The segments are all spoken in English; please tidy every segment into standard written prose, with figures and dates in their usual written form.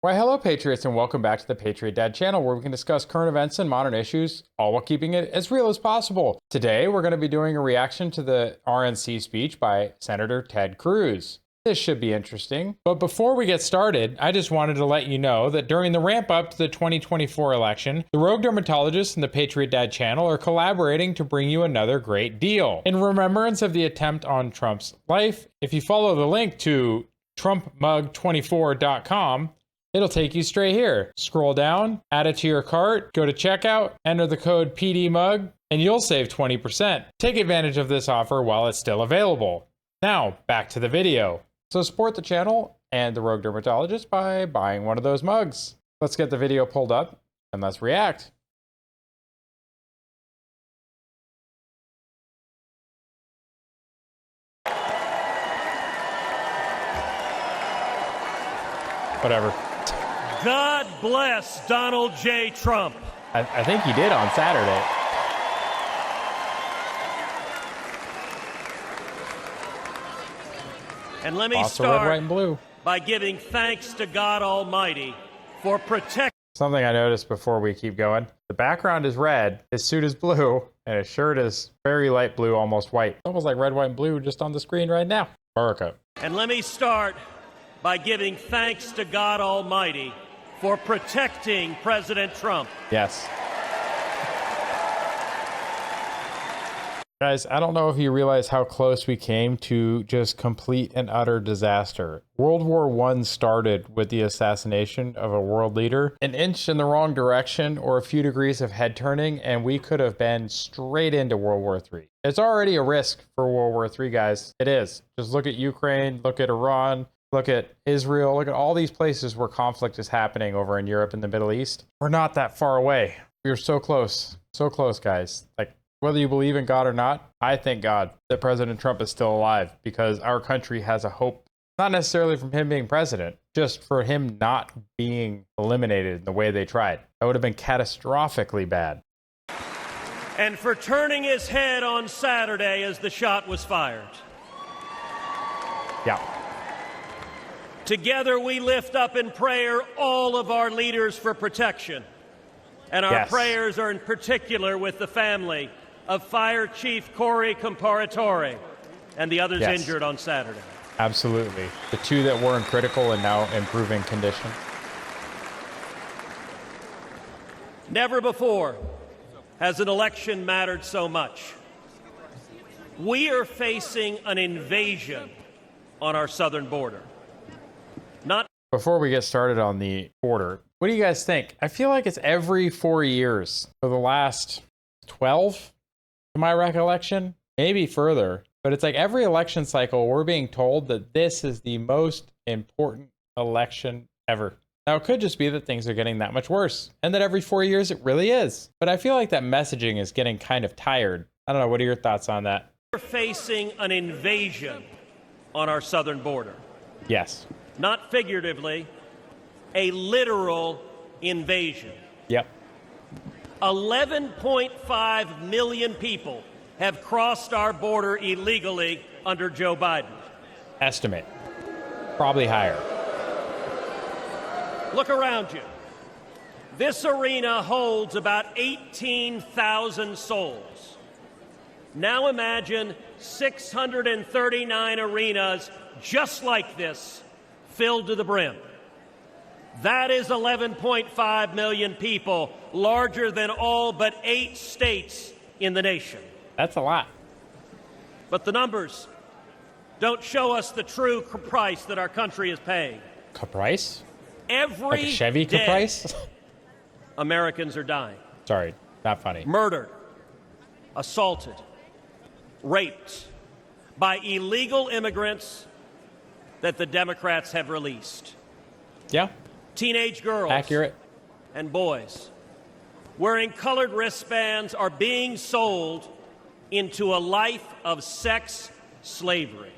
Why, hello, Patriots, and welcome back to the Patriot Dad channel, where we can discuss current events and modern issues, all while keeping it as real as possible. Today, we're going to be doing a reaction to the RNC speech by Senator Ted Cruz. This should be interesting. But before we get started, I just wanted to let you know that during the ramp up to the 2024 election, the Rogue Dermatologist and the Patriot Dad channel are collaborating to bring you another great deal. In remembrance of the attempt on Trump's life, if you follow the link to trumpmug24.com, it'll take you straight here. Scroll down, add it to your cart, go to checkout, enter the code PDMUG, and you'll save 20%. Take advantage of this offer while it's still available. Now, back to the video. So support the channel and the Rogue Dermatologist by buying one of those mugs. Let's get the video pulled up and let's react. Whatever. God bless Donald J. Trump. I think he did on Saturday. And let me Lots of red, white, and blue. by giving thanks to God Almighty for protecting. Something I noticed before we keep going. The background is red, his suit is blue, and his shirt is very light blue, almost white. Almost like red, white, and blue just on the screen right now. America. And let me start by giving thanks to God Almighty for protecting President Trump. Yes. Guys, I don't know if you realize how close we came to just complete and utter disaster. World War I started with the assassination of a world leader. An inch in the wrong direction or a few degrees of head turning, and we could have been straight into World War III. It's already a risk for World War III, guys. It is. Just look at Ukraine, look at Iran, look at Israel, look at all these places where conflict is happening over in Europe and the Middle East. We're not that far away. We're so close, guys. Like, whether you believe in God or not, I thank God that President Trump is still alive, because our country has a hope, not necessarily from him being president, just for him not being eliminated in the way they tried. That would have been catastrophically bad. And for turning his head on Saturday as the shot was fired. Yeah. Together we lift up in prayer all of our leaders for protection. And our prayers are in particular with the family of Fire Chief Corey Comparatore and the others injured on Saturday. Absolutely. The two that were in critical and now improving condition. Never before has an election mattered so much. We are facing an invasion on our southern border. Before we get started on the border, what do you guys think? I feel like it's every 4 years for the last 12, to my recollection, maybe further. But it's like every election cycle, we're being told that this is the most important election ever. Now, it could just be that things are getting that much worse, and that every 4 years it really is. But I feel like that messaging is getting kind of tired. I don't know. What are your thoughts on that? We're facing an invasion on our southern border. Yes. Not figuratively, a literal invasion. Yep. 11.5 million people have crossed our border illegally under Joe Biden. Estimate. Probably higher. Look around you. This arena holds about 18,000 souls. Now imagine 639 arenas just like this, filled to the brim. That is 11.5 million people, larger than all but 8 states in the nation. That's a lot. But the numbers don't show us the true price that our country is paying. Caprice? Every like a Chevy day, Caprice? Americans are dying. Sorry, not funny. Murdered, assaulted, raped by illegal immigrants that the Democrats have released. Yeah. Teenage girls accurate and boys wearing colored wristbands are being sold into a life of sex slavery.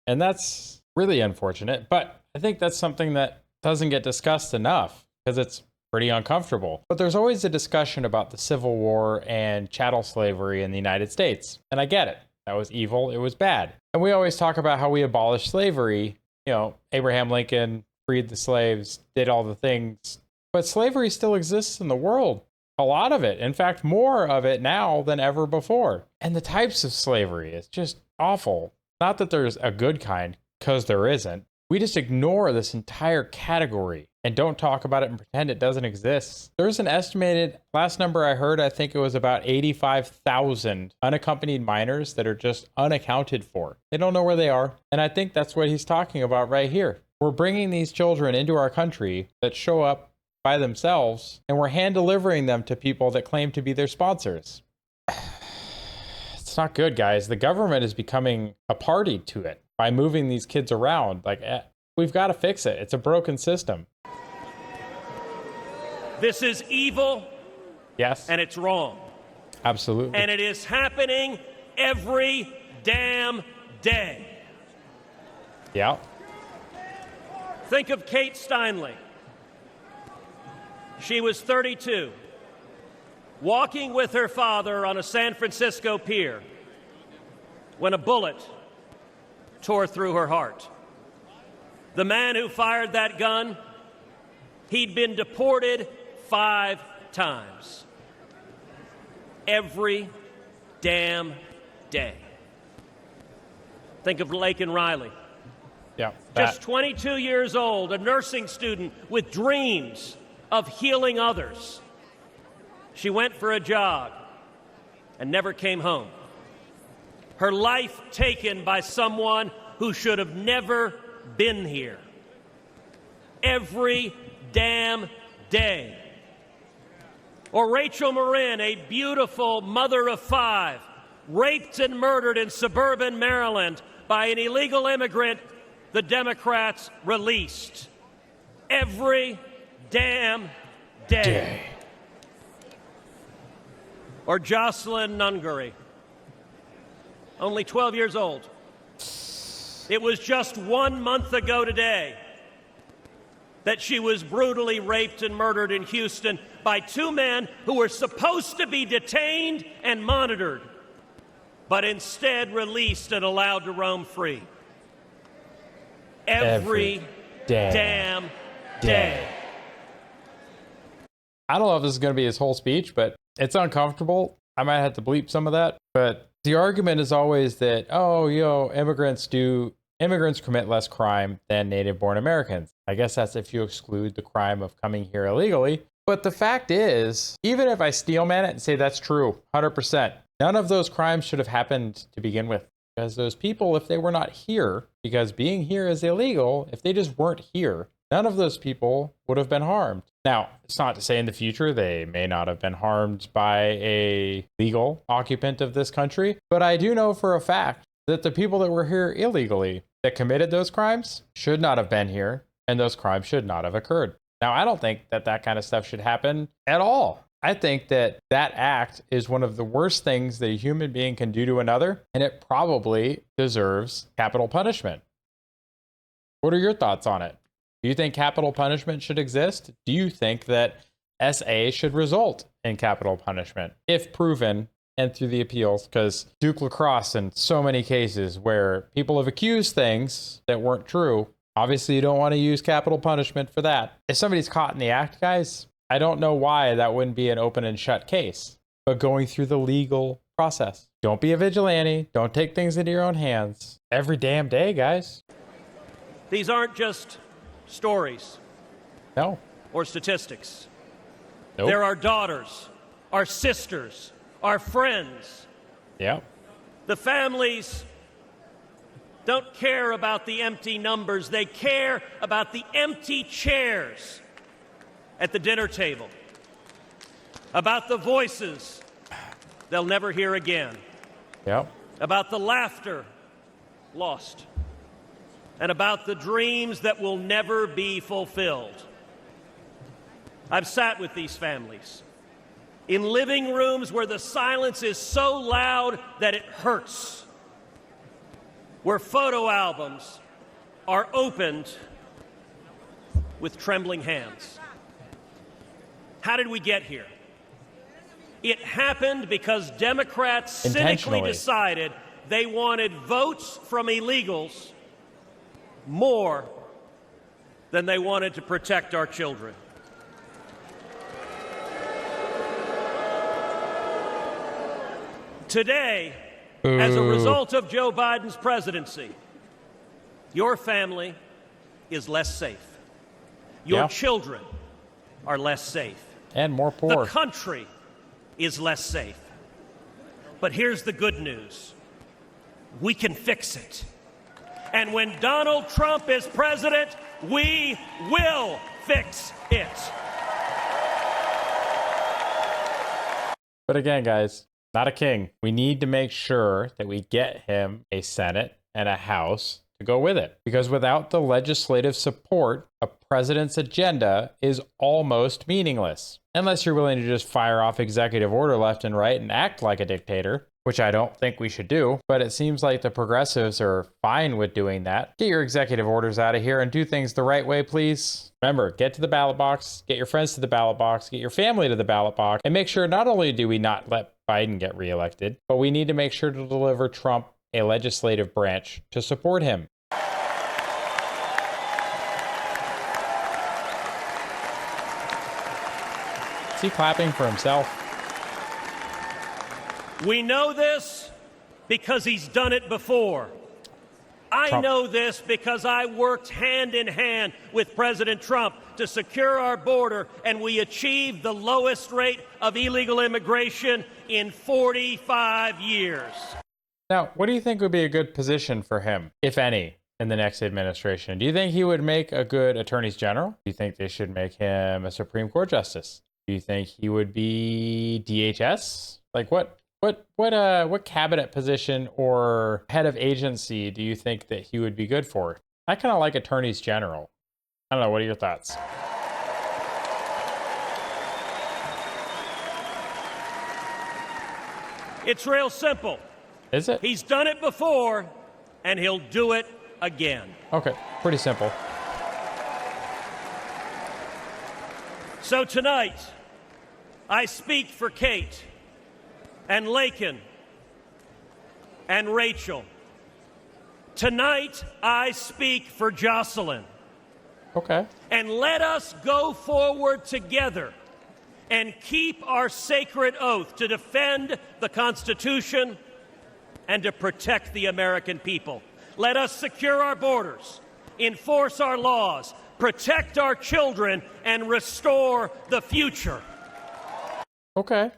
And that's really unfortunate, but I think that's something that doesn't get discussed enough because it's pretty uncomfortable. But there's always a discussion about the Civil War and chattel slavery in the United States. And I get it. That was evil. It was bad. And we always talk about how we abolished slavery. You know, Abraham Lincoln, freed the slaves, did all the things. But slavery still exists in the world. A lot of it. In fact, more of it now than ever before. And the types of slavery is just awful. Not that there's a good kind, because there isn't. We just ignore this entire category and don't talk about it and pretend it doesn't exist. There's an estimated, last number I heard, I think it was about 85,000 unaccompanied minors that are just unaccounted for. They don't know where they are. And I think that's what he's talking about right here. We're bringing these children into our country that show up by themselves, and we're hand delivering them to people that claim to be their sponsors. It's not good, guys. The government is becoming a party to it by moving these kids around. Like, we've got to fix it. It's a broken system. This is evil. Yes. And it's wrong. Absolutely. And it is happening every damn day. Yeah. Think of Kate Steinle. She was 32, walking with her father on a San Francisco pier when a bullet tore through her heart. The man who fired that gun, he'd been deported 5 times. Every damn day. Think of Laken Riley. Yeah. Just 22 years old, a nursing student with dreams of healing others. She went for a jog and never came home. Her life taken by someone who should have never been here. Every damn day. Or Rachel Marin, a beautiful mother of 5, raped and murdered in suburban Maryland by an illegal immigrant the Democrats released. Every damn day. Or Jocelyn Nungaray, only 12 years old. It was just 1 month ago today that she was brutally raped and murdered in Houston by 2 men who were supposed to be detained and monitored, but instead released and allowed to roam free. Every damn day. I don't know if this is going to be his whole speech, but it's uncomfortable. I might have to bleep some of that. But the argument is always that, immigrants commit less crime than native-born Americans. I guess that's if you exclude the crime of coming here illegally. But the fact is, even if I steelman it and say that's true, 100%, none of those crimes should have happened to begin with. Because those people, if they were not here, because being here is illegal, if they just weren't here, none of those people would have been harmed. Now, it's not to say in the future they may not have been harmed by a legal occupant of this country, but I do know for a fact that the people that were here illegally that committed those crimes should not have been here, and those crimes should not have occurred. Now, I don't think that that kind of stuff should happen at all. I think that that act is one of the worst things that a human being can do to another, and it probably deserves capital punishment. What are your thoughts on it? Do you think capital punishment should exist? Do you think that SA should result in capital punishment if proven and through the appeals? Because Duke Lacrosse in so many cases where people have accused things that weren't true, obviously you don't want to use capital punishment for that. If somebody's caught in the act, guys, I don't know why that wouldn't be an open and shut case, but going through the legal process. Don't be a vigilante. Don't take things into your own hands every damn day, guys. These aren't just stories. No. Or statistics. Nope. They're our daughters, our sisters, our friends. Yeah. The families don't care about the empty numbers. They care about the empty chairs at the dinner table, about the voices they'll never hear again, about the laughter lost, and about the dreams that will never be fulfilled. I've sat with these families in living rooms where the silence is so loud that it hurts, where photo albums are opened with trembling hands. How did we get here? It happened because Democrats cynically decided they wanted votes from illegals more than they wanted to protect our children. Today, as a result of Joe Biden's presidency, your family is less safe. Your children are less safe. And more poor. The country is less safe. But here's the good news. We can fix it. And when Donald Trump is president, we will fix it. But again, guys, not a king. We need to make sure that we get him a Senate and a House to go with it. Because without the legislative support, a president's agenda is almost meaningless. Unless you're willing to just fire off executive order left and right and act like a dictator, which I don't think we should do. But it seems like the progressives are fine with doing that. Get your executive orders out of here and do things the right way, please. Remember, get to the ballot box, get your friends to the ballot box, get your family to the ballot box, and make sure not only do we not let Biden get reelected, but we need to make sure to deliver Trump a legislative branch to support him. Is he clapping for himself? We know this because he's done it before. I know this because I worked hand in hand with President Trump to secure our border, and we achieved the lowest rate of illegal immigration in 45 years. Now, what do you think would be a good position for him, if any, in the next administration? Do you think he would make a good attorney general? Do you think they should make him a Supreme Court justice? Do you think he would be DHS? Like what cabinet position or head of agency do you think that he would be good for? I kind of like attorneys general. I don't know. What are your thoughts? It's real simple. Is it? He's done it before, and he'll do it again. Okay, pretty simple. So tonight, I speak for Kate and Laken and Rachel. Tonight, I speak for Jocelyn. Okay. And let us go forward together and keep our sacred oath to defend the Constitution and to protect the American people. Let us secure our borders, enforce our laws, protect our children, and restore the future. Okay.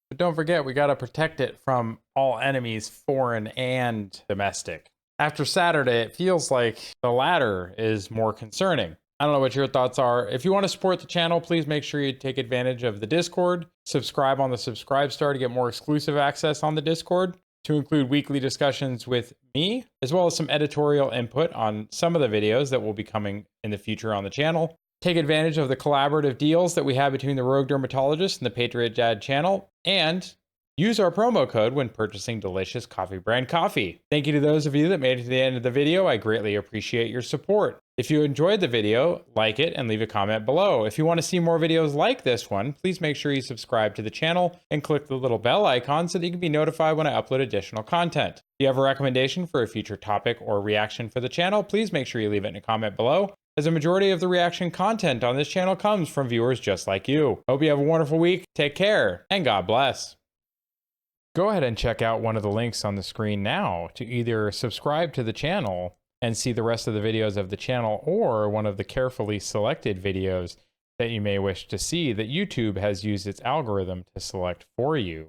But don't forget, we got to protect it from all enemies, foreign and domestic. After Saturday, it feels like the latter is more concerning. I don't know what your thoughts are. If you want to support the channel, please make sure you take advantage of the Discord. Subscribe on the Subscribe Star to get more exclusive access on the Discord, to include weekly discussions with me, as well as some editorial input on some of the videos that will be coming in the future on the channel. Take advantage of the collaborative deals that we have between the Rogue Dermatologist and the Patriot Dad channel, and use our promo code when purchasing delicious coffee brand coffee. Thank you to those of you that made it to the end of the video. I greatly appreciate your support. If you enjoyed the video, like it and leave a comment below. If you want to see more videos like this one, please make sure you subscribe to the channel and click the little bell icon so that you can be notified when I upload additional content. If you have a recommendation for a future topic or reaction for the channel, please make sure you leave it in a comment below, as a majority of the reaction content on this channel comes from viewers just like you. Hope you have a wonderful week. Take care, and God bless. Go ahead and check out one of the links on the screen now to either subscribe to the channel and see the rest of the videos of the channel, or one of the carefully selected videos that you may wish to see that YouTube has used its algorithm to select for you.